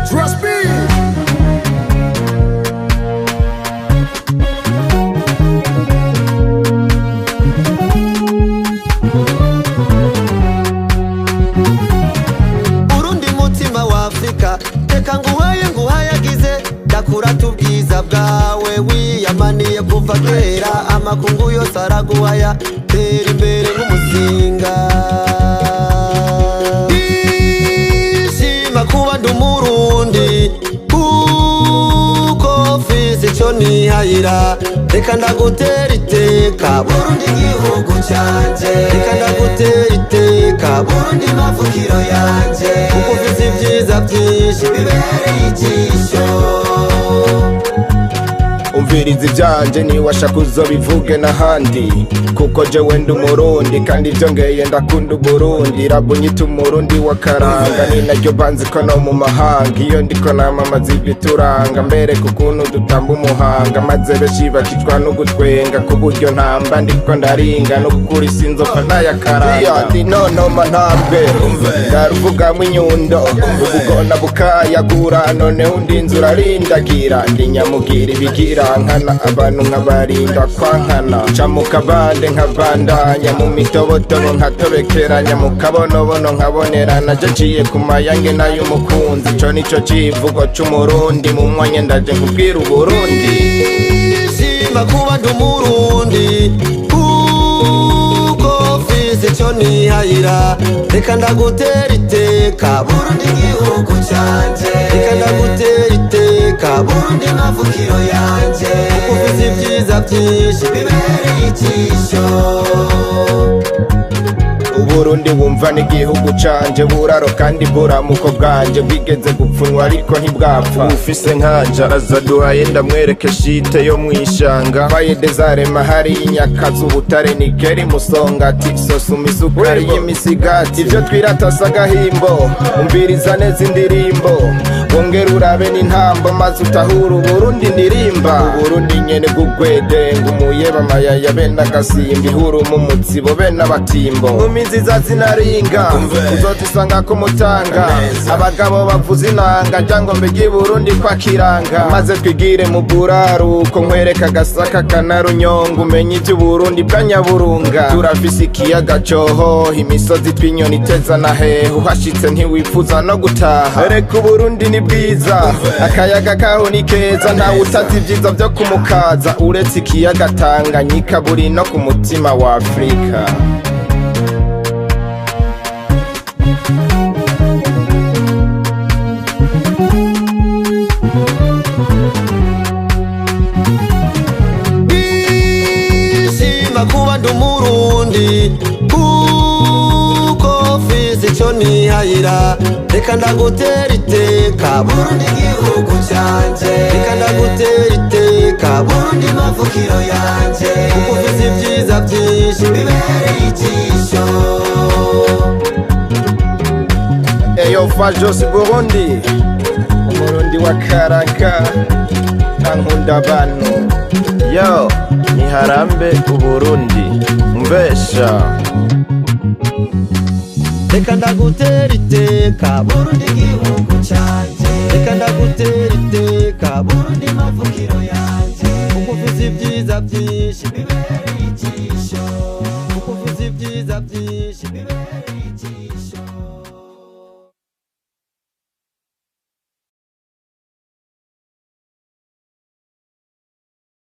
Trust me. Burundi mutima wa Afrika, reka nguhayagize dakura tubwiza bwawe wiyamaniye kuva kera, amakungu yose araguhaya, tera imbere nk'umuzinga. Ishima kuba ndi Umurundi kuko mfise ico nihayira, reka ndagutera iteka Burundi igihugu canje, reka ndagutera iteka Burundi mavukiro yanje, kuko ufise ivyiza vyinshi bibereye ijisho. Umviriza ivyanje niwashaka uzobivuge n'ahandi, kuko jewe ndi Umurundi kandi vyongeye ndakunda Uburundi. Rabunyita Umurundi w'akaranga, ni naryo banzi ko no mu mahanga, iyo ndiko namamaza ibituranga, mbereka ukuntu dutamba umuhanga, maze benshi bakicwa no gutwenga, ku buryo ntamba ndiko ndaringa, no gukura isinzoka n'ayakaranga. Ndi nonoma ntabwe ndaruvugamwo inyundo, ubugona bukayagura, noneho undinze urarindagira, ndi nyamugira ibigira nkana, abantu nkabarinda kwankana, ca mu kabande nkabandanya, mu mitobotobo nkatobekeranya, mu kabonobono nkabonerana, je nciye ku mayange n'ay'umukunzi, ico nico civugo c'Umurundi, mu mwanya ndaje nkubwira Uburundi. Shima kuba ndi Umurundi kuko mfise ico nihayira, reka ndagutera iteka Burundi igihugu canje, reka ndagutera iteka Burundi mavukiro yanje, kuko ufise ivyiza vyinshi bibereye ijisho. Uburundi wumva n'igihugu canje, buraro kandi buramuko bwanje, bwigeze gupfunwa ariko ntibwapfa. Ufise nkanje arazaduhaye ndamwereke shite yo mwishanga, bayede zarema hari inyakazi, ubutare nikeri musongati, sosuma isukari y'imisigati, ivyo twiratasa agahimbo, umviriza neza indirimbo, wongera urabe n'intambo, maze utahura Uburundi ndirimba. Uburundi nyene bw'ugwedenga, umuyeba amayaya be n'agasimbi, hurumu umutsibo be n'abatimbo, nkumi nziza zinaringa, uzotisanga ku Mutanga, abagabo bavuza inanga, ryangombe ry'i Burundi kwa Kiranga, maze twigire mu buraruko, nkwereka Gasaka kanarunyonga, umenye ivy'Uburundi bwa Nyaburunga. Turafise ikiyaga cohoha, imisozi twinyoni iteza na hehe, uhashitse ntiwifuza no gutaha. Reka Uburundi ni bwiza, akayaga kaho ni keza, ntawe utazi ivyiza vyo kumukaza, uretse ikiyaga Tanganyika buri no ku mutima wa Afrika. Ishima kuba ndi Umurundi kuko mfise ico nihayira, reka ndagutera iteka Burundi igihugu canje, reka ndagutera iteka Burundi mavukiro yanje, kuko ufise ivyiza vyinshi bibereye ijisho. Eyo Fajos Burundi, Umurundi w'akaranga, nankunda abantu. Yo, niharambe Uburundi, mbesha. Reka ndagutera iteka Burundi igihugu canje, reka ndagutera iteka